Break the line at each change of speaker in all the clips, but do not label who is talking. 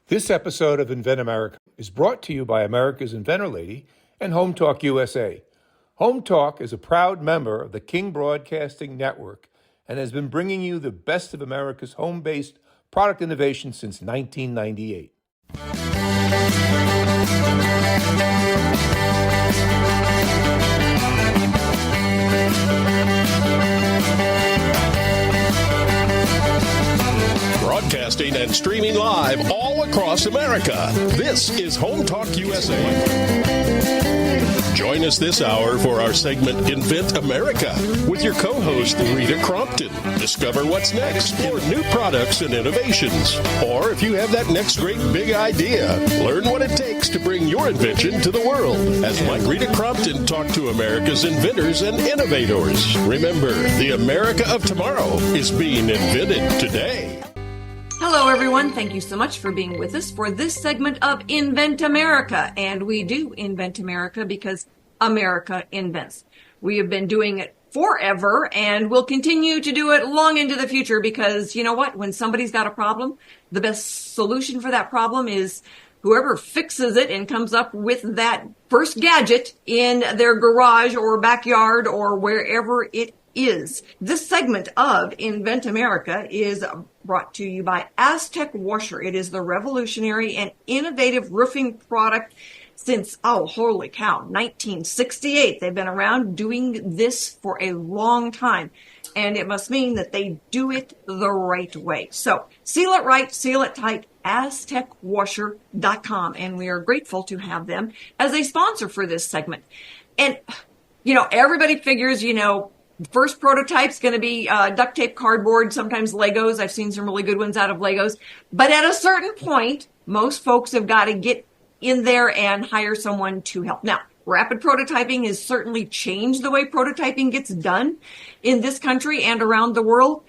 This episode of Invent America is brought to you by America's Inventor Lady and Home Talk USA. Home Talk is a proud member of the King Broadcasting Network and has been bringing you the best of America's home-based product innovation since 1998.
Broadcasting and streaming live all across America. This is Home Talk USA. Join us this hour for our segment Invent America with your co-host Rita Crompton. Discover what's next for new products and innovations. Or if you have that next great big idea, learn what it takes to bring your invention to the world. As Rita Crompton talked to America's inventors and innovators. Remember, the America of tomorrow is being invented today.
Hello, everyone. Thank you so much for being with us for this segment of Invent America. And we do invent America because America invents. We have been doing it forever and we'll continue to do it long into the future because you know what? When somebody's got a problem, the best solution for that problem is whoever fixes it and comes up with that first gadget in their garage or backyard or wherever it is. This segment of Invent America is brought to you by Aztec Washer. It is the revolutionary and innovative roofing product since, holy cow, 1968. They've been around doing this for a long time, and it must mean that they do it the right way. So seal it right, seal it tight, aztecwasher.com, and we are grateful to have them as a sponsor for this segment. And, everybody figures, first prototype's going to be duct tape, cardboard, sometimes Legos. I've seen some really good ones out of Legos. But at a certain point, most folks have got to get in there and hire someone to help. Now, rapid prototyping has certainly changed the way prototyping gets done in this country and around the world.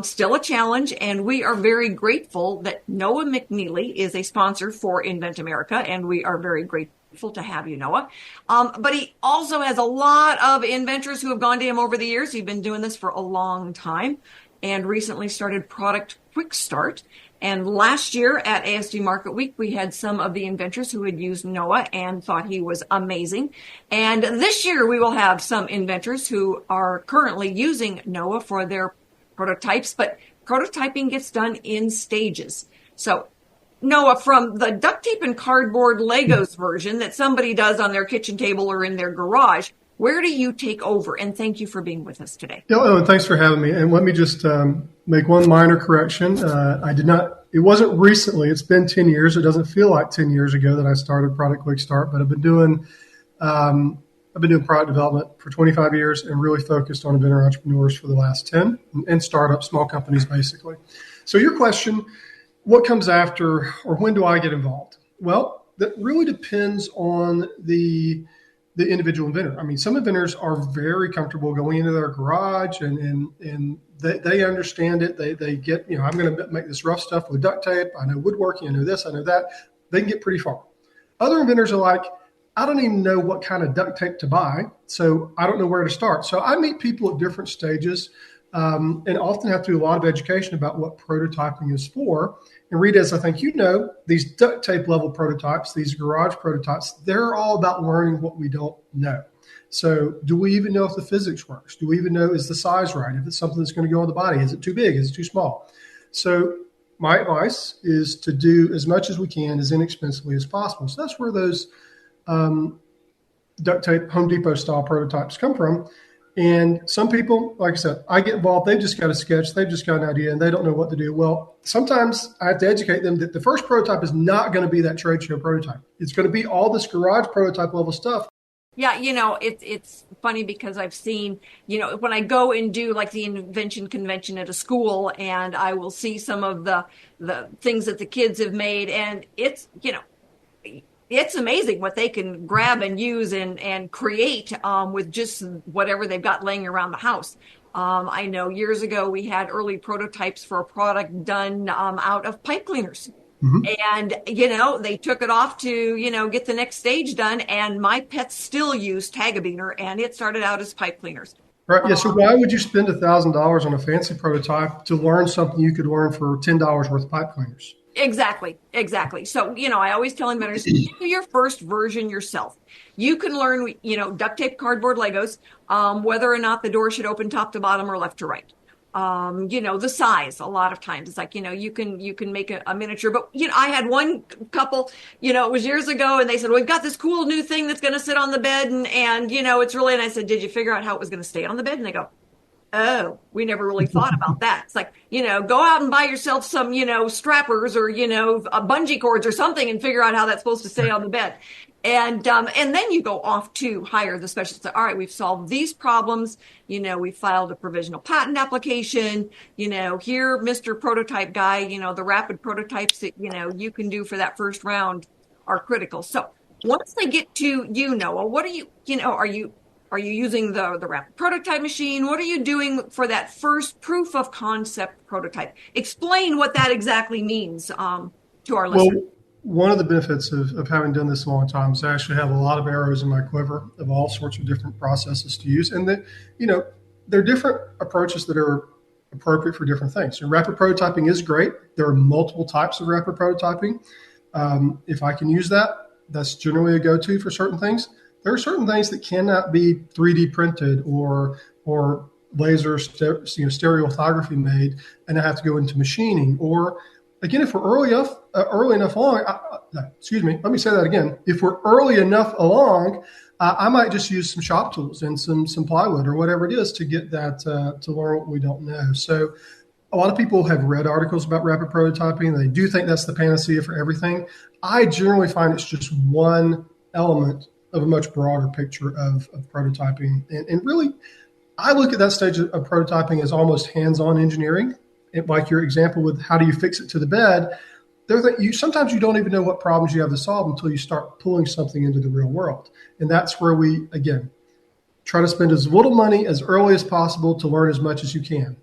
Still a challenge, and we are very grateful that Noah McNeely is a sponsor for Invent America, and we are very grateful to have you, Noah. But he also has a lot of inventors who have gone to him over the years. He's been doing this for a long time and recently started product Quickstart. And last year at ASD Market Week, we had some of the inventors who had used Noah and thought he was amazing. And this year we will have some inventors who are currently using Noah for their prototypes, but prototyping gets done in stages. So Noah, from the duct tape and cardboard Legos version that somebody does on their kitchen table or in their garage, where do you take over? And thank you for being with us today.
And thanks for having me. And let me just make one minor correction. It wasn't recently. It's been 10 years. It doesn't feel like 10 years ago that I started Product Quickstart, but I've been doing product development for 25 years and really focused on inventor entrepreneurs for the last 10 and startups, small companies, basically. So your question, what comes after or when do I get involved? Well, that really depends on the individual inventor. I mean, some inventors are very comfortable going into their garage and they understand it. They get, I'm going to make this rough stuff with duct tape. I know woodworking. I know this. I know that. They can get pretty far. Other inventors are like, I don't even know what kind of duct tape to buy, so I don't know where to start. So I meet people at different stages and often have to do a lot of education about what prototyping is for. And Rita, as I think you know, these duct tape level prototypes, these garage prototypes, they're all about learning what we don't know. So do we even know if the physics works? Do we even know, is the size right? If it's something that's going to go on the body, is it too big? Is it too small? So my advice is to do as much as we can as inexpensively as possible. So that's where those duct tape Home Depot style prototypes come from. And some people, like I said, I get involved. They've just got a sketch. They've just got an idea and they don't know what to do. Well, sometimes I have to educate them that the first prototype is not going to be that trade show prototype. It's going to be all this garage prototype level stuff.
Yeah, it's funny because I've seen, when I go and do like the invention convention at a school and I will see some of the things that the kids have made and it's amazing what they can grab and use and create with just whatever they've got laying around the house. I know years ago we had early prototypes for a product done out of pipe cleaners. Mm-hmm. And, they took it off to, get the next stage done. And my pets still use Tagabiner and it started out as pipe cleaners.
Right. Yeah. So why would you spend $1,000 on a fancy prototype to learn something you could learn for $10 worth of pipe cleaners?
Exactly. So, I always tell inventors, do your first version yourself. You can learn, duct tape, cardboard, Legos, whether or not the door should open top to bottom or left to right. The size, a lot of times it's like, you can make a miniature, but, I had one couple, it was years ago, and they said, well, we've got this cool new thing that's going to sit on the bed. And it's really, and I said, did you figure out how it was going to stay on the bed? And they go, oh, we never really thought about that. It's like, go out and buy yourself some, strappers or, bungee cords or something and figure out how that's supposed to stay on the bed. And then you go off to hire the specialist. All right, we've solved these problems. We filed a provisional patent application. Here, Mr. Prototype Guy, the rapid prototypes that, you can do for that first round are critical. So once they get to Noah, what are you, are you using the rapid prototype machine? What are you doing for that first proof of concept prototype? Explain what that exactly means to our listeners.
Well, one of the benefits of having done this a long time is I actually have a lot of arrows in my quiver of all sorts of different processes to use. And that, there are different approaches that are appropriate for different things. And rapid prototyping is great. There are multiple types of rapid prototyping. If I can use that, that's generally a go-to for certain things. There are certain things that cannot be 3D printed or laser stereolithography made, and I have to go into machining. Or again, if we're early enough along, let me say that again. If we're early enough along, I might just use some shop tools and some plywood or whatever it is to get that to learn what we don't know. So a lot of people have read articles about rapid prototyping. They do think that's the panacea for everything. I generally find it's just one element of a much broader picture of prototyping. And really, I look at that stage of prototyping as almost hands-on engineering. Like your example with how do you fix it to the bed, sometimes you don't even know what problems you have to solve until you start pulling something into the real world. And that's where we, again, try to spend as little money as early as possible to learn as much as you can.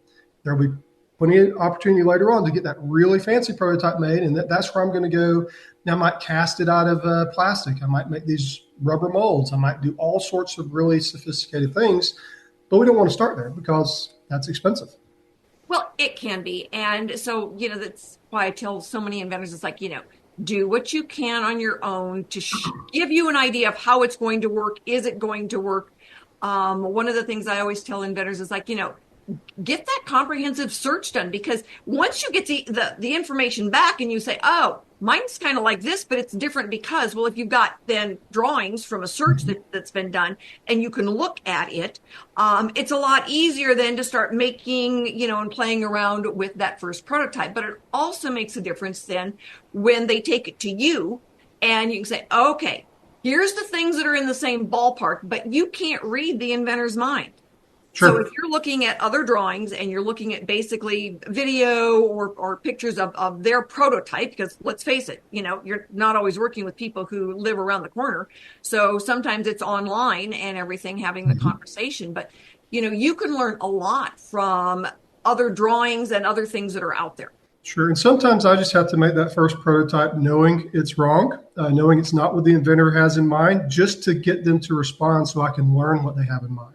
There'll be plenty of opportunity later on to get that really fancy prototype made, and that's where I'm going to go. Now, I might cast it out of plastic. I might make these rubber molds. I might do all sorts of really sophisticated things, but we don't want to start there because that's expensive.
Well, it can be. And so, that's why I tell so many inventors, it's like, do what you can on your own to give you an idea of how it's going to work. Is it going to work? One of the things I always tell inventors is like, get that comprehensive search done, because once you get the information back and you say, oh, mine's kind of like this, but it's different because, well, if you've got then drawings from a search that's been done and you can look at it, it's a lot easier then to start making, and playing around with that first prototype. But it also makes a difference then when they take it to you and you can say, okay, here's the things that are in the same ballpark, but you can't read the inventor's mind.
Sure.
So if you're looking at other drawings and you're looking at basically video or pictures of their prototype, because let's face it, you're not always working with people who live around the corner. So sometimes it's online and everything, having the conversation. But, you can learn a lot from other drawings and other things that are out there.
Sure. And sometimes I just have to make that first prototype knowing it's wrong, knowing it's not what the inventor has in mind, just to get them to respond so I can learn what they have in mind.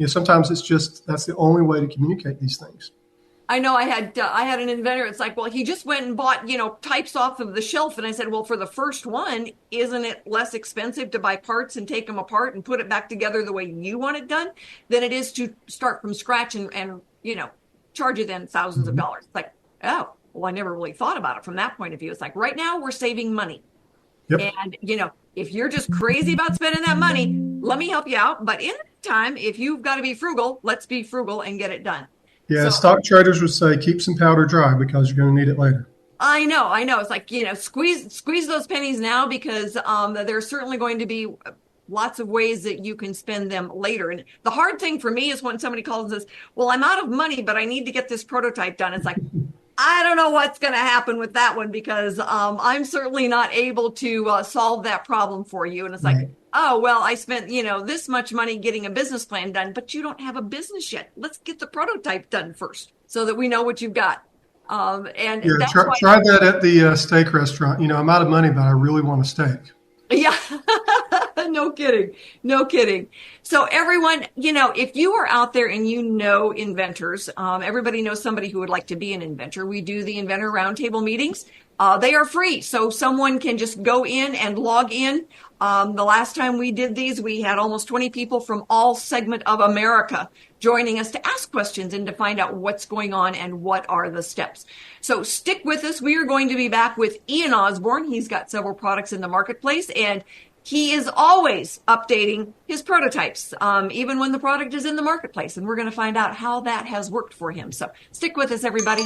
Sometimes it's just, that's the only way to communicate these things.
I know I had an inventor. It's like, well, he just went and bought, types off of the shelf. And I said, well, for the first one, isn't it less expensive to buy parts and take them apart and put it back together the way you want it done than it is to start from scratch and charge you then thousands of dollars? It's like, oh, well, I never really thought about it from that point of view. It's like, right now we're saving money. Yep. And, if you're just crazy about spending that money, let me help you out. But in the time, if you've got to be frugal, let's be frugal and get it done.
Yeah, stock traders would say keep some powder dry because you're going to need it later.
I know. It's like, squeeze those pennies now because there's certainly going to be lots of ways that you can spend them later. And the hard thing for me is when somebody calls and says, well, I'm out of money, but I need to get this prototype done. It's like, I don't know what's going to happen with that one because I'm certainly not able to solve that problem for you. And it's like, oh, well, I spent, this much money getting a business plan done, but you don't have a business yet. Let's get the prototype done first so that we know what you've got.
Try that at the steak restaurant. I'm out of money, but I really want a steak.
Yeah, no kidding. So everyone, if you are out there and inventors, everybody knows somebody who would like to be an inventor. We do the inventor roundtable meetings. They are free, so someone can just go in and log in. The last time we did these, we had almost 20 people from all segment of America joining us to ask questions and to find out what's going on and what are the steps. So stick with us. We are going to be back with Ian Osborn. He's got several products in the marketplace, and he is always updating his prototypes, even when the product is in the marketplace. And we're going to find out how that has worked for him. So stick with us, everybody.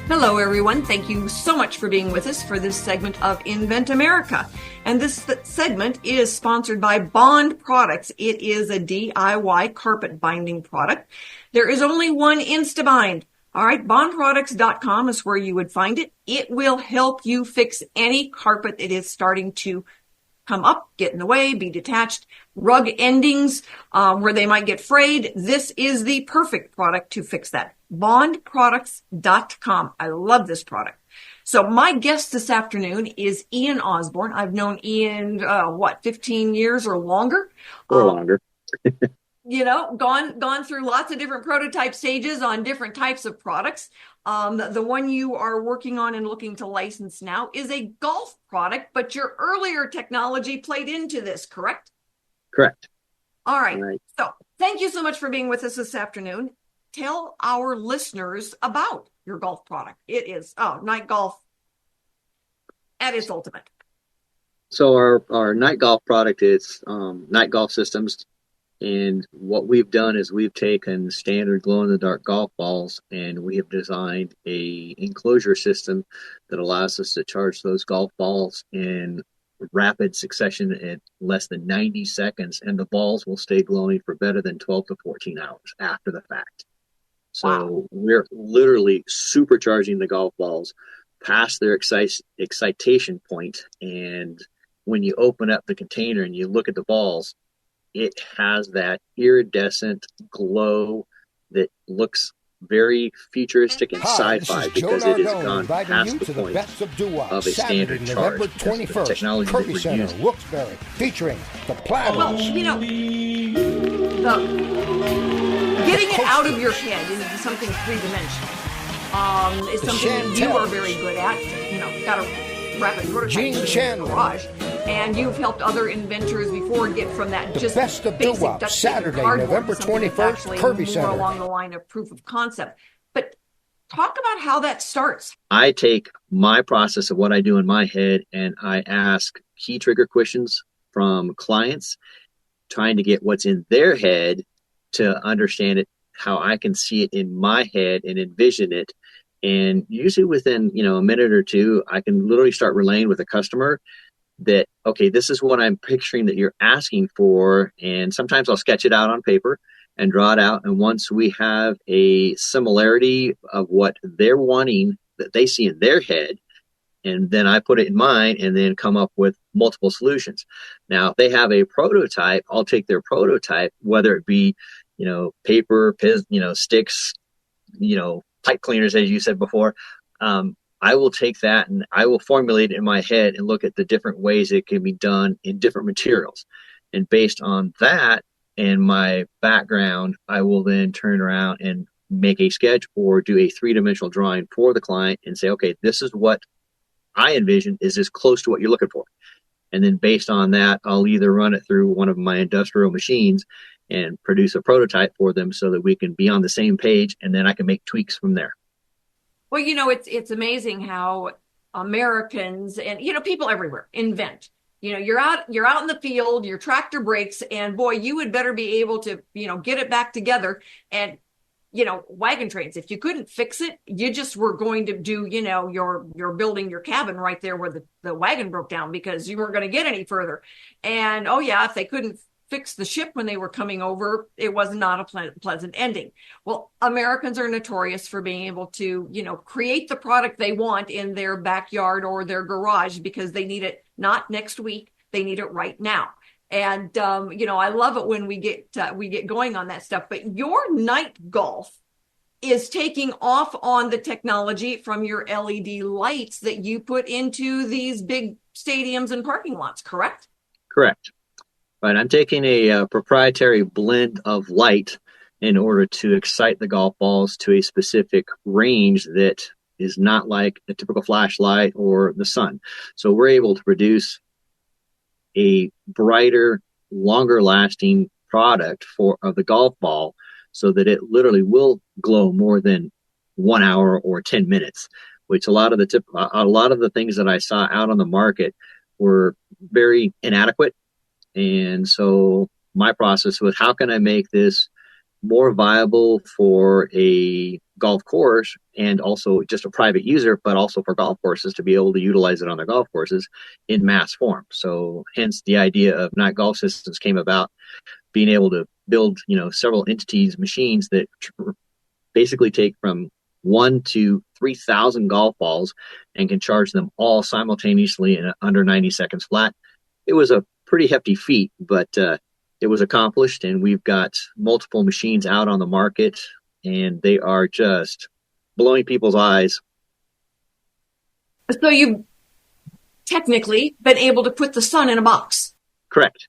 Hello, everyone. Thank you so much for being with us for this segment of Invent America. And this segment is sponsored by Bond Products. It is a DIY carpet binding product. There is only one InstaBind. All right, bondproducts.com is where you would find it. It will help you fix any carpet that is starting to come up, get in the way, be detached, rug endings where they might get frayed. This is the perfect product to fix that. Bondproducts.com. I love this product. So my guest this afternoon is Ian Osborn. I've known Ian, 15 years or longer?
Or longer.
Gone through lots of different prototype stages on different types of products. The one you are working on and looking to license now is a golf product, but your earlier technology played into this, correct?
Correct.
All right. So thank you so much for being with us this afternoon. Tell our listeners about your golf product. It is night golf at its ultimate.
So our night golf product is night golf systems. And what we've done is we've taken standard glow-in-the-dark golf balls and we have designed a enclosure system that allows us to charge those golf balls in rapid succession at less than 90 seconds. And the balls will stay glowing for better than 12 to 14 hours after the fact. So wow. We're literally supercharging the golf balls past their excitation point. And when you open up the container and you look at the balls, it has that iridescent glow that looks very futuristic and sci-fi because it has gone past the point of a standard charge.
November 21st,
technology
Kirby Center, Wilkes-Barre, featuring the platinum.
Well, getting it out of your head into something three-dimensional is something you are very good at. Got a rapid prototype in the garage. And you've helped other inventors before get from that just
best of
basic
do-wop,
duct tape
Saturday,
cardboard
November 21st, Kirby Center.
More along the line of proof of concept. But talk about how that starts.
I take my process of what I do in my head and I ask key trigger questions from clients, trying to get what's in their head to understand it, how I can see it in my head and envision it. And usually within, a minute or two, I can literally start relaying with a customer that, okay, this is what I'm picturing that you're asking for. And sometimes I'll sketch it out on paper and draw it out. And once we have a similarity of what they're wanting that they see in their head, and then I put it in mine and then come up with multiple solutions. Now, if they have a prototype, I'll take their prototype, whether it be, paper, sticks, pipe cleaners, as you said before. I will take that and I will formulate it in my head and look at the different ways it can be done in different materials. And based on that and my background, I will then turn around and make a sketch or do a three-dimensional drawing for the client and say, okay, this is what I envision is as close to what you're looking for. And then based on that, I'll either run it through one of my industrial machines and produce a prototype for them so that we can be on the same page, and then I can make tweaks from there.
Well, it's amazing how Americans and, people everywhere invent. You're out in the field, your tractor breaks, and boy, you would better be able to, get it back together. And, wagon trains, if you couldn't fix it, you just were going to do, you're building your cabin right there where the wagon broke down because you weren't going to get any further. And, if they couldn't fix the ship when they were coming over, it was not a pleasant ending. Well, Americans are notorious for being able to, create the product they want in their backyard or their garage because they need it not next week, they need it right now. And I love it when we get going on that stuff. But your night golf is taking off on the technology from your LED lights that you put into these big stadiums and parking lots, correct?
Correct. Right. I'm taking a proprietary blend of light in order to excite the golf balls to a specific range that is not like a typical flashlight or the sun. So we're able to produce a brighter, longer lasting product of the golf ball so that it literally will glow more than 1 hour or 10 minutes, which a lot of the things that I saw out on the market were very inadequate. And so my process was, how can I make this more viable for a golf course and also just a private user, but also for golf courses to be able to utilize it on their golf courses in mass form. So hence the idea of Not Golf Systems came about, being able to build, several entities, machines that basically take from 1 to 3,000 golf balls and can charge them all simultaneously in under 90 seconds flat. It was a pretty hefty feat, but it was accomplished, and we've got multiple machines out on the market, and they are just blowing people's eyes.
So you've technically been able to put the sun in a box.
Correct.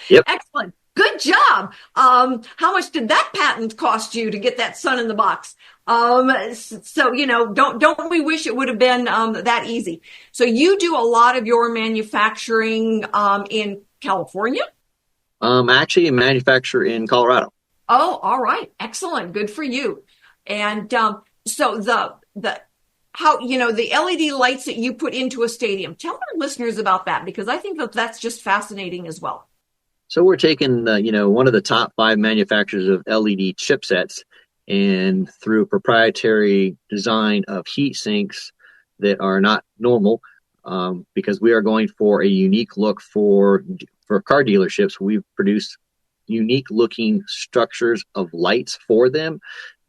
Yep.
Excellent. Good job. How much did that patent cost you to get that sun in the box? So, don't we wish it would have been that easy? So you do a lot of your manufacturing in California?
Actually, manufacture in Colorado.
Oh, all right. Excellent. Good for you. And so the LED lights that you put into a stadium, tell our listeners about that, because I think that's just fascinating as well.
So we're taking, one of the top 5 manufacturers of LED chipsets, and through a proprietary design of heat sinks that are not normal, because we are going for a unique look for car dealerships. We've produced unique looking structures of lights for them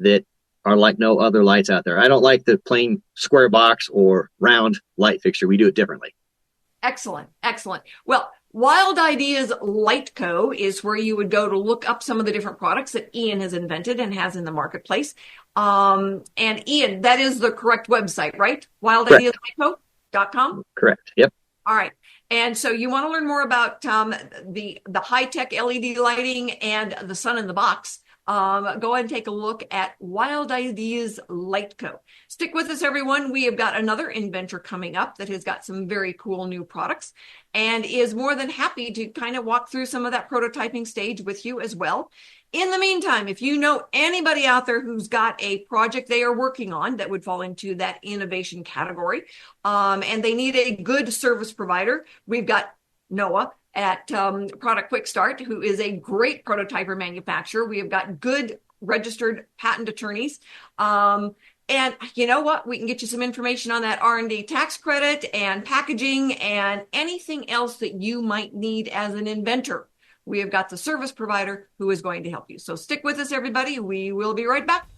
that are like no other lights out there. I don't like the plain square box or round light fixture. We do it differently.
Excellent. Excellent. Well, Wild Ideas Light Co. is where you would go to look up some of the different products that Ian has invented and has in the marketplace. And Ian, that is the correct website, right? wildideaslightco.com?
Correct. Yep.
All right. And so you want to learn more about the high-tech LED lighting and the sun in the box. Go ahead and take a look at Wild Ideas Light Co. Stick with us, everyone. We have got another inventor coming up that has got some very cool new products and is more than happy to kind of walk through some of that prototyping stage with you as well. In the meantime, if you know anybody out there who's got a project they are working on that would fall into that innovation category, and they need a good service provider, we've got Noah at Product Quickstart, who is a great prototyper manufacturer. We have got good registered patent attorneys. And you know what? We can get you some information on that R&D tax credit and packaging and anything else that you might need as an inventor. We have got the service provider who is going to help you. So stick with us, everybody. We will be right back.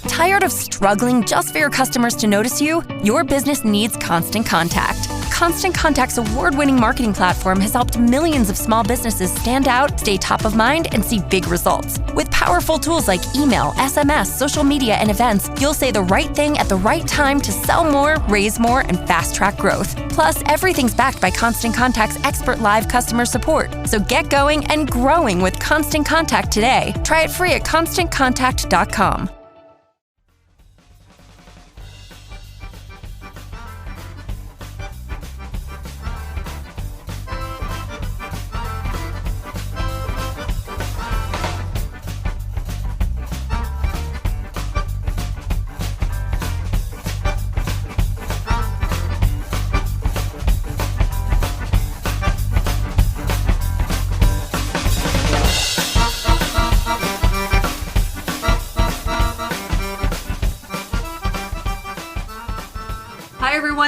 Tired of struggling just for your customers to notice you? Your business needs Constant Contact. Constant Contact's award-winning marketing platform has helped millions of small businesses stand out, stay top of mind, and see big results. With powerful tools like email, SMS, social media, and events, you'll say the right thing at the right time to sell more, raise more, and fast-track growth. Plus, everything's backed by Constant Contact's expert live customer support. So get going and growing with Constant Contact today. Try it free at ConstantContact.com.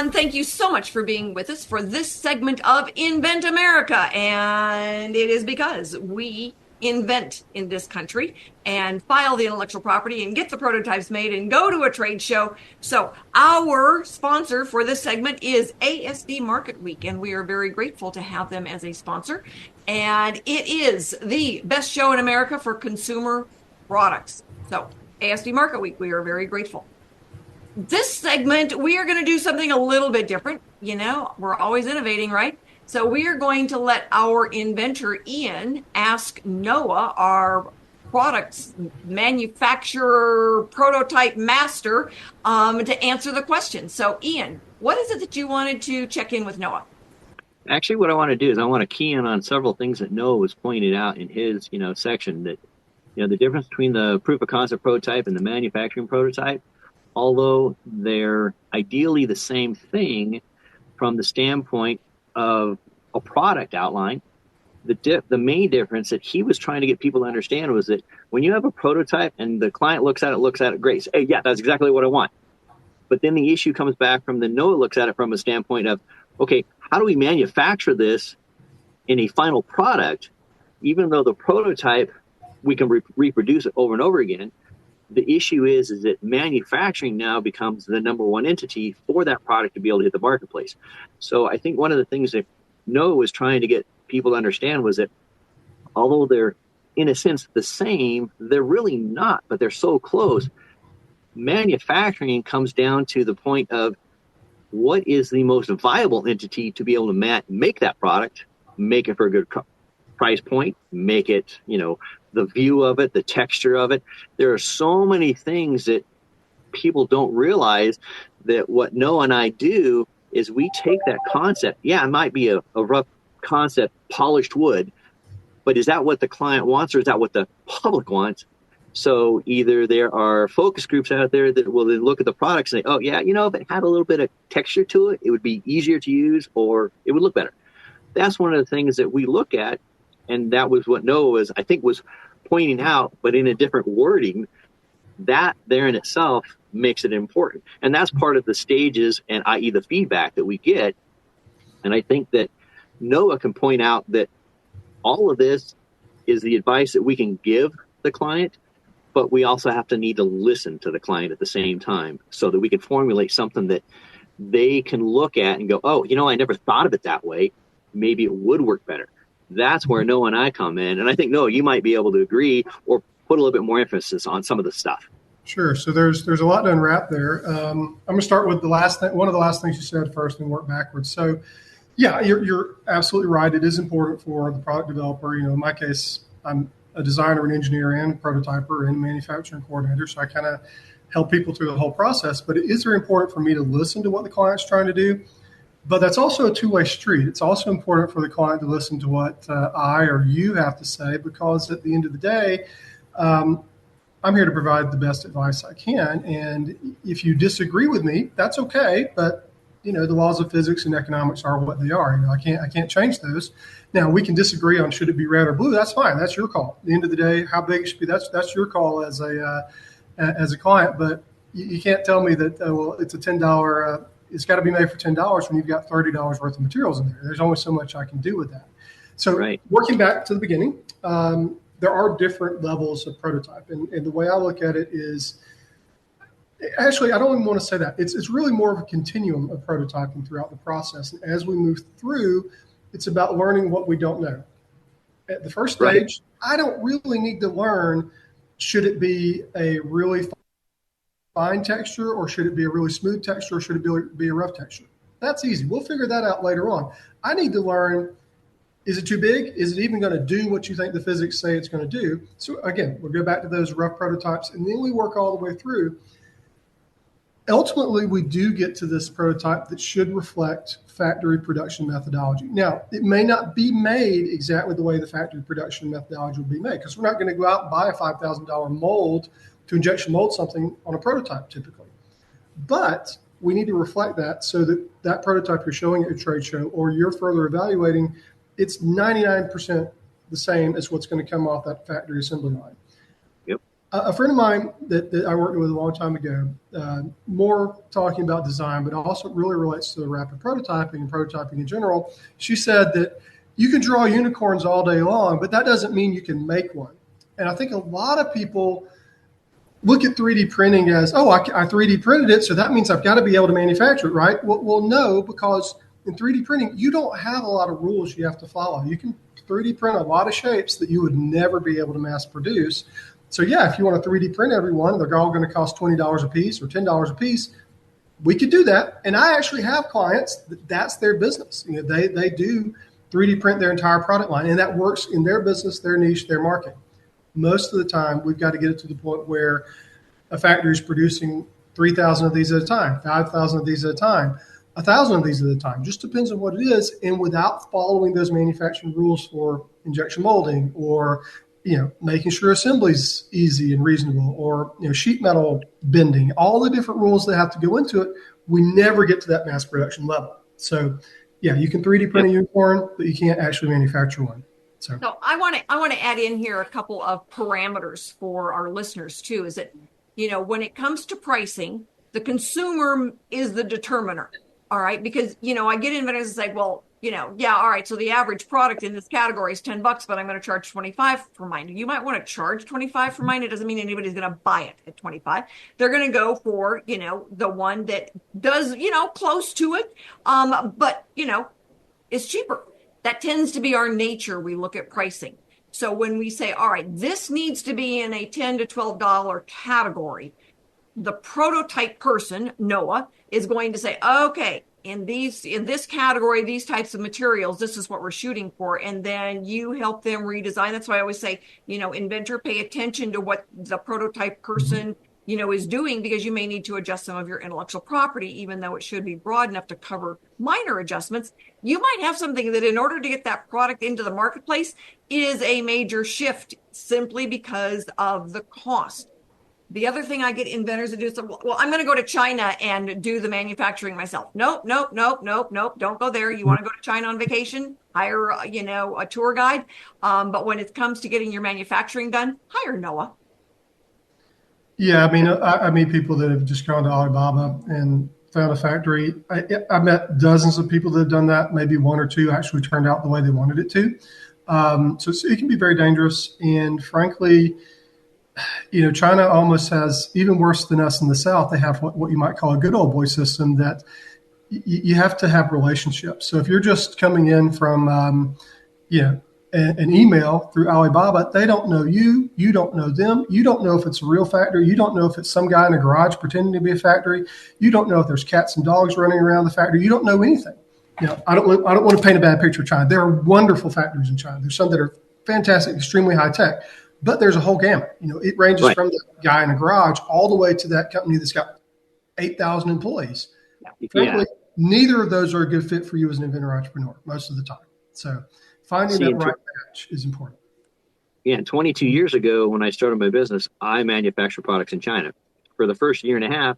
everyone. Thank you so much for being with us for this segment of Invent America. And it is because we invent in this country and file the intellectual property and get the prototypes made and go to a trade show. So our sponsor for this segment is ASD Market Week, and we are very grateful to have them as a sponsor. And it is the best show in America for consumer products. So ASD Market Week, we are very grateful. This segment, we are going to do something a little bit different. You know, we're always innovating, right? So we are going to let our inventor, Ian, ask Noah, our products manufacturer, prototype master, to answer the question. So Ian, what is it that you wanted to check in with Noah?
Actually, what I want to do is I want to key in on several things that Noah was pointed out in his, section, that, the difference between the proof of concept prototype and the manufacturing prototype, although they're ideally the same thing from the standpoint of a product outline, the main difference that he was trying to get people to understand was that when you have a prototype and the client looks at it, great. Hey, yeah, that's exactly what I want. But then the issue comes back from Noah looks at it from a standpoint of, okay, how do we manufacture this in a final product, even though the prototype, we can reproduce it over and over again? The issue is that manufacturing now becomes the number one entity for that product to be able to hit the marketplace. So I think one of the things that Noah was trying to get people to understand was that although they're in a sense the same, they're really not, but they're so close. Manufacturing comes down to the point of what is the most viable entity to be able to make that product, make it for a good price point, make it, the view of it, the texture of it. There are so many things that people don't realize that what Noah and I do is we take that concept. Yeah, it might be a rough concept, polished wood, but is that what the client wants or is that what the public wants? So either there are focus groups out there that will then look at the products and say, oh, yeah, if it had a little bit of texture to it, it would be easier to use or it would look better. That's one of the things that we look at. And that was what Noah was pointing out, but in a different wording. That there in itself makes it important. And that's part of the stages and i.e. the feedback that we get. And I think that Noah can point out that all of this is the advice that we can give the client, but we also have to need to listen to the client at the same time so that we can formulate something that they can look at and go, oh, I never thought of it that way. Maybe it would work better. That's where Noah and I come in. And I think, Noah, you might be able to agree or put a little bit more emphasis on some of the stuff.
Sure. So there's a lot to unwrap there. I'm going to start with one of the last things you said first and work backwards. So, yeah, you're absolutely right. It is important for the product developer. In my case, I'm a designer, an engineer, and a prototyper and manufacturing coordinator. So I kind of help people through the whole process. But it is very important for me to listen to what the client's trying to do. But that's also a two-way street. It's also important for the client to listen to what I or you have to say, because at the end of the day, I'm here to provide the best advice I can. And if you disagree with me, that's okay. But, the laws of physics and economics are what they are. I can't change those. Now, we can disagree on should it be red or blue. That's fine. That's your call. At the end of the day, how big it should be, that's your call as a client. But you can't tell me that, it's a $10, it's got to be made for $10 when you've got $30 worth of materials in there. There's only so much I can do with that. So Working back to the beginning, there are different levels of prototype. And the way I look at it is, actually, I don't even want to say that. It's really more of a continuum of prototyping throughout the process. And as we move through, it's about learning what we don't know. At the first stage, I don't really need to learn, should it be a really fine texture, or should it be a really smooth texture, or should it be a rough texture? That's easy. We'll figure that out later on. I need to learn, is it too big? Is it even going to do what you think the physics say it's going to do? So again, we'll go back to those rough prototypes, and then we work all the way through. Ultimately, we do get to this prototype that should reflect factory production methodology. Now, it may not be made exactly the way the factory production methodology will be made, because we're not going to go out and buy a $5,000 mold to injection mold something on a prototype typically. But we need to reflect that so that that prototype you're showing at a trade show or you're further evaluating, it's 99% the same as what's going to come off that factory assembly line.
Yep.
A friend of mine that I worked with a long time ago, more talking about design, but also really relates to the rapid prototyping and prototyping in general. She said that you can draw unicorns all day long, but that doesn't mean you can make one. And I think a lot of people look at 3D printing as, oh, I 3D printed it, so that means I've got to be able to manufacture it, right? Well, no, because in 3D printing, you don't have a lot of rules you have to follow. You can 3D print a lot of shapes that you would never be able to mass produce. So yeah, if you want to 3D print every one, they're all going to cost $20 a piece or $10 a piece. We could do that. And I actually have clients that's their business. They do 3D print their entire product line, and that works in their business, their niche, their market. Most of the time, we've got to get it to the point where a factory is producing 3,000 of these at a time, 5,000 of these at a time, 1,000 of these at a time. Just depends on what it is, and without following those manufacturing rules for injection molding or making sure assembly's easy and reasonable, or sheet metal bending, all the different rules that have to go into it, we never get to that mass production level. So, yeah, you can 3D print a unicorn, but you can't actually manufacture one. So
I want to add in here a couple of parameters for our listeners too. Is that when it comes to pricing, the consumer is the determiner. All right, because I get inventors that say, well, yeah, all right, so the average product in this category is $10, but I'm going to charge $25 for mine. You might want to charge $25 for mine. It doesn't mean anybody's going to buy it at $25. They're going to go for, the one that does, close to it, but, is cheaper. That tends to be our nature. We look at pricing. So when we say, all right, this needs to be in a $10 to $12 category, the prototype person, Noah, is going to say, okay, in this category, these types of materials, this is what we're shooting for. And then you help them redesign. That's why I always say, inventor, pay attention to what the prototype person, is doing, because you may need to adjust some of your intellectual property, even though it should be broad enough to cover minor adjustments. You might have something that in order to get that product into the marketplace is a major shift simply because of the cost. The other thing I get inventors to do is, well, I'm going to go to China and do the manufacturing myself. Nope. Don't go there. You want to go to China on vacation? Hire, a tour guide. But when it comes to getting your manufacturing done, hire Noah.
Yeah, I meet people that have just gone to Alibaba and found a factory. I met dozens of people that have done that. Maybe one or two actually turned out the way they wanted it to. So it can be very dangerous. And frankly, China almost has, even worse than us in the South, they have what you might call a good old boy system that you have to have relationships. So if you're just coming in from, an email through Alibaba, they don't know you. You don't know them. You don't know if it's a real factory. You don't know if it's some guy in a garage pretending to be a factory. You don't know if there's cats and dogs running around the factory. You don't know anything. I don't want to paint a bad picture of China. There are wonderful factories in China. There's some that are fantastic, extremely high tech. But there's a whole gamut. It ranges from the guy in a garage all the way to that company that's got 8,000 employees. Yeah. Frankly, neither of those are a good fit for you as an inventor entrepreneur most of the time. So finding that right match is important.
Yeah, 22 years ago when I started my business, I manufactured products in China. For the first year and a half,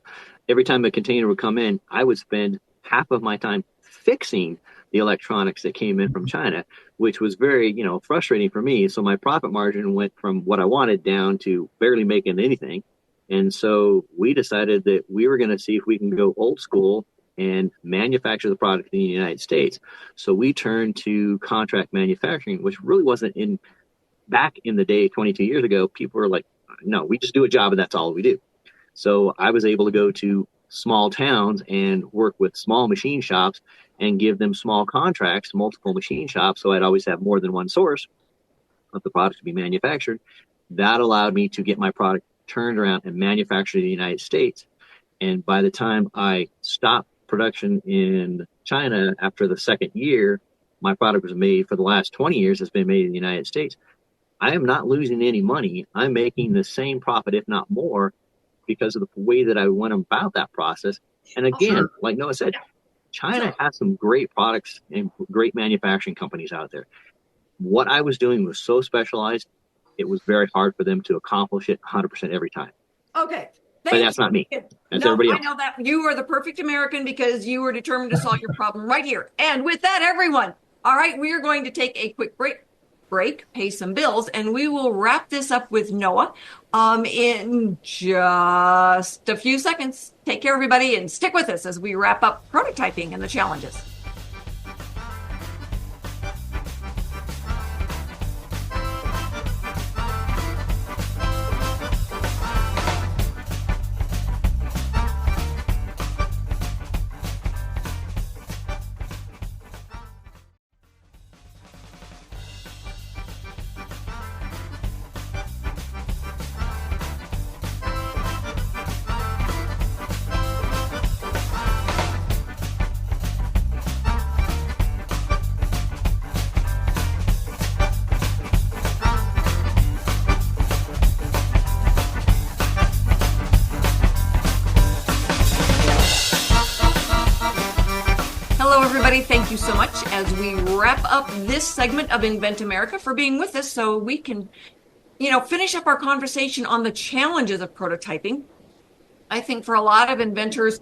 every time a container would come in, I would spend half of my time fixing the electronics that came in from China, which was very, frustrating for me. So my profit margin went from what I wanted down to barely making anything. And so we decided that we were going to see if we can go old school and manufacture the product in the United States. So we turned to contract manufacturing, which really wasn't back in the day, 22 years ago. People were like, no, we just do a job and that's all we do. So I was able to go to small towns and work with small machine shops and give them small contracts, multiple machine shops. So I'd always have more than one source of the product to be manufactured. That allowed me to get my product turned around and manufactured in the United States. And by the time I stopped production in China after the second year, my product was made for the last 20 years, has been made in the United States. I am not losing any money. I'm making the same profit, if not more, because of the way that I went about that process. And again, like Noah said, China has some great products and great manufacturing companies out there. What I was doing was so specialized, it was very hard for them to accomplish it 100% every time.
Okay.
But that's not me. That's everybody else.
I know that. You are the perfect American because you were determined to solve your problem right here. And with that, everyone, all right, we are going to take a quick break. break, pay some bills, and we will wrap this up with Noah in just a few seconds. Take care, everybody, and stick with us as we wrap up prototyping and the challenges. Thank you so much as we wrap up this segment of Invent America for being with us so we can, finish up our conversation on the challenges of prototyping. I think for a lot of inventors,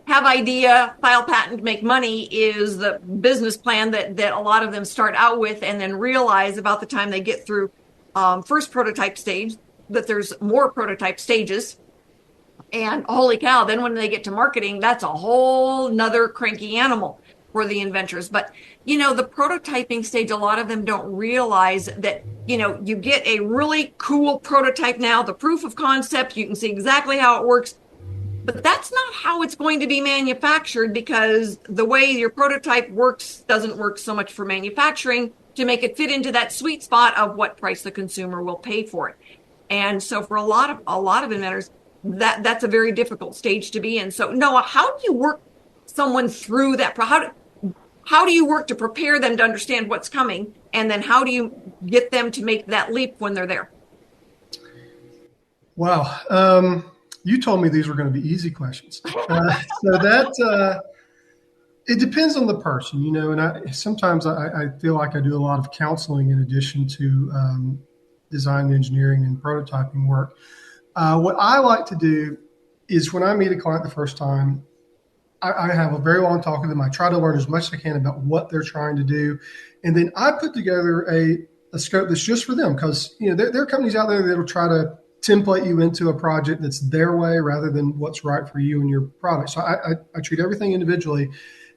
have idea, file patent, make money is the business plan that a lot of them start out with and then realize about the time they get through first prototype stage that there's more prototype stages. And holy cow, then when they get to marketing, that's a whole nother cranky animal for the inventors. But, the prototyping stage, a lot of them don't realize that, you get a really cool prototype now, the proof of concept, you can see exactly how it works. But that's not how it's going to be manufactured because the way your prototype works doesn't work so much for manufacturing to make it fit into that sweet spot of what price the consumer will pay for it. And so for a lot of inventors, that's a very difficult stage to be in. So Noah, how do you work someone through that? How do you work to prepare them to understand what's coming? And then how do you get them to make that leap when they're there?
Wow. You told me these were going to be easy questions. It depends on the person, and sometimes I feel like I do a lot of counseling in addition to design, engineering, and prototyping work. What I like to do is when I meet a client the first time, I have a very long talk with them. I try to learn as much as I can about what they're trying to do. And then I put together a scope that's just for them because, there are companies out there that'll try to template you into a project that's their way rather than what's right for you and your product. So I treat everything individually.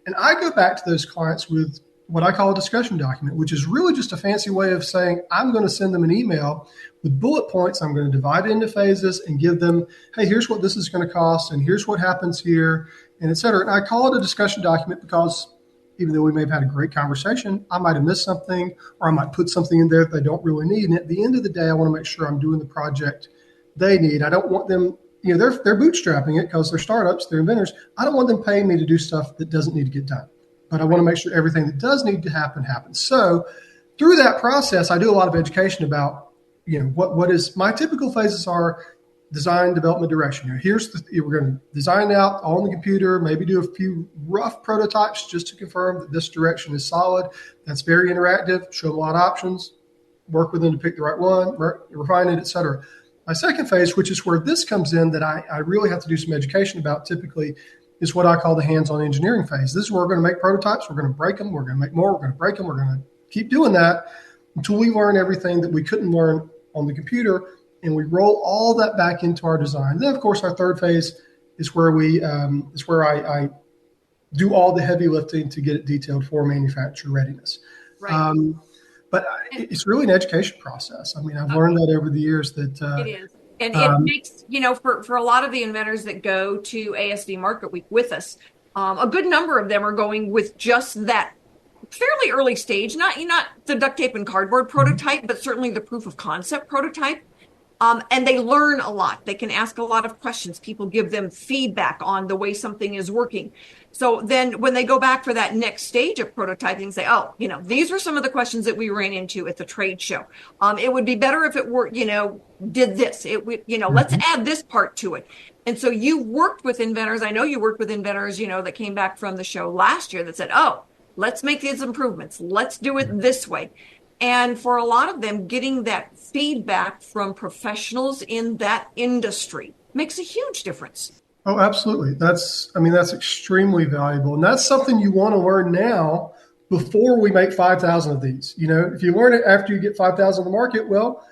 And I go back to those clients with what I call a discussion document, which is really just a fancy way of saying, I'm going to send them an email with bullet points. I'm going to divide it into phases and give them, hey, here's what this is going to cost. And here's what happens here, and et cetera. And I call it a discussion document because even though we may have had a great conversation, I might have missed something or I might put something in there that they don't really need. And at the end of the day, I want to make sure I'm doing the project they need. I don't want them, they're bootstrapping it because they're startups, they're inventors. I don't want them paying me to do stuff that doesn't need to get done. But I want to make sure everything that does need to happen happens. So through that process, I do a lot of education about, what is my typical phases are design, development, direction. We're going to design out all on the computer, maybe do a few rough prototypes just to confirm that this direction is solid. That's very interactive, show them a lot of options, work with them to pick the right one, refine it, et cetera. My second phase, which is where this comes in that I really have to do some education about typically, is what I call the hands-on engineering phase. This is where we're going to make prototypes. We're going to break them. We're going to make more. We're going to break them. We're going to keep doing that until we learn everything that we couldn't learn on the computer, and we roll all that back into our design. Then, of course, our third phase is where I do all the heavy lifting to get it detailed for manufacturer readiness.
Right.
But it's really an education process. I mean, I've learned that over the years that
it is. And it makes, for a lot of the inventors that go to ASD Market Week with us, a good number of them are going with just that fairly early stage, not the duct tape and cardboard prototype, but certainly the proof of concept prototype. And they learn a lot. They can ask a lot of questions. People give them feedback on the way something is working. So then when they go back for that next stage of prototyping, say, oh, these were some of the questions that we ran into at the trade show. It would be better if it were, did this. It would, let's add this part to it. And so you worked with inventors. I know you worked with inventors, that came back from the show last year that said, oh, let's make these improvements. Let's do it this way. And for a lot of them, getting that feedback from professionals in that industry makes a huge difference.
Oh, absolutely. That's extremely valuable. And that's something you want to learn now before we make 5,000 of these. If you learn it after you get 5,000 on the market, well,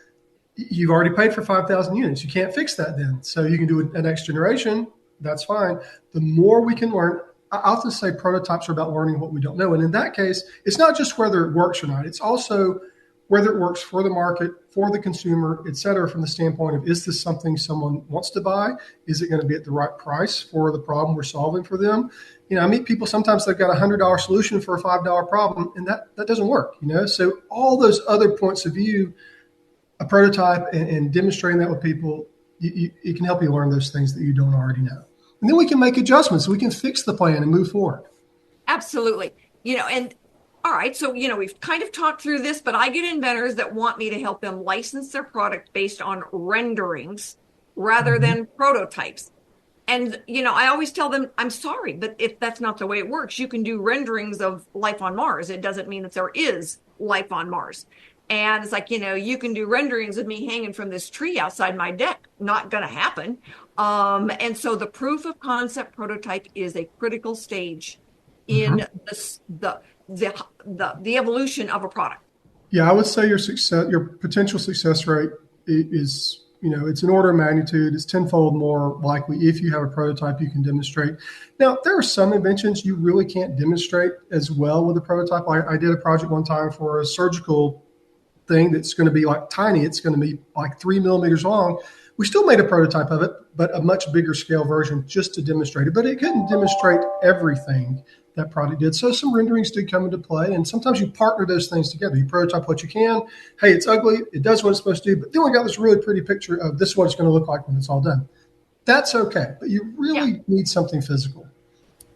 you've already paid for 5,000 units. You can't fix that then. So you can do a next generation. That's fine. The more we can learn, I often say prototypes are about learning what we don't know. And in that case, it's not just whether it works or not. It's also whether it works for the market, for the consumer, et cetera, from the standpoint of, is this something someone wants to buy? Is it going to be at the right price for the problem we're solving for them? I meet people, sometimes they've got a $100 solution for a $5 problem, and that doesn't work, So all those other points of view, a prototype and demonstrating that with people, it can help you learn those things that you don't already know. And then we can make adjustments. We can fix the plan and move forward.
Absolutely. And all right, so, we've kind of talked through this, but I get inventors that want me to help them license their product based on renderings rather than prototypes. And, I always tell them, I'm sorry, but if that's not the way it works, you can do renderings of life on Mars. It doesn't mean that there is life on Mars. And it's like, you can do renderings of me hanging from this tree outside my deck. Not going to happen. And so the proof of concept prototype is a critical stage in the evolution of a product.
Yeah, I would say your potential success rate is, it's an order of magnitude. It's tenfold more likely if you have a prototype you can demonstrate. Now, there are some inventions you really can't demonstrate as well with a prototype. I did a project one time for a surgical thing that's going to be like tiny. It's going to be like 3 millimeters long. We still made a prototype of it, but a much bigger scale version just to demonstrate it. But it couldn't demonstrate everything that product did. So some renderings did come into play. And sometimes you partner those things together. You prototype what you can. Hey, it's ugly. It does what it's supposed to do. But then we got this really pretty picture of this is what it's going to look like when it's all done. That's okay. But you really need something physical.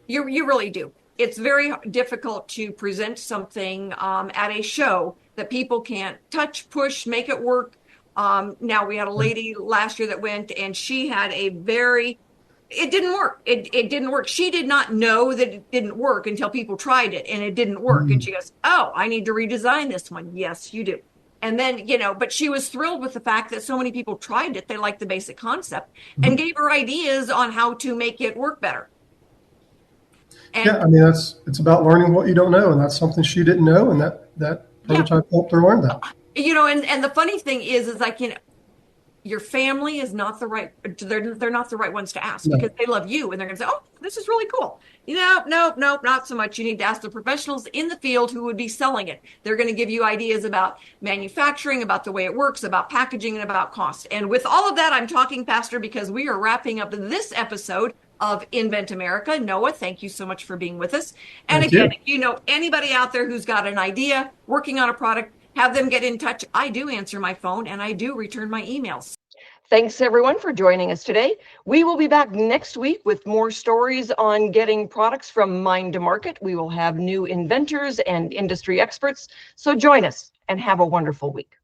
You really do. It's very difficult to present something at a show that people can't touch, push, make it work. Now, we had a lady last year that went, and she had it didn't work. It didn't work. She did not know that it didn't work until people tried it, and it didn't work. And she goes, oh, I need to redesign this one. Yes, you do. And then, but she was thrilled with the fact that so many people tried it. They liked the basic concept and gave her ideas on how to make it work better. And
it's about learning what you don't know. And that's something she didn't know. And that prototype helped her learn that.
And the funny thing is like, your family is not the right, they're not the right ones to ask because they love you and they're going to say, oh, this is really cool. No, not so much. You need to ask the professionals in the field who would be selling it. They're going to give you ideas about manufacturing, about the way it works, about packaging, and about cost. And with all of that, I'm talking faster because we are wrapping up this episode of Invent America. Noah, thank you so much for being with us. And again, if you know anybody out there who's got an idea, working on a product, have them get in touch. I do answer my phone and I do return my emails. Thanks everyone for joining us today. We will be back next week with more stories on getting products from mind to market. We will have new inventors and industry experts. So join us and have a wonderful week.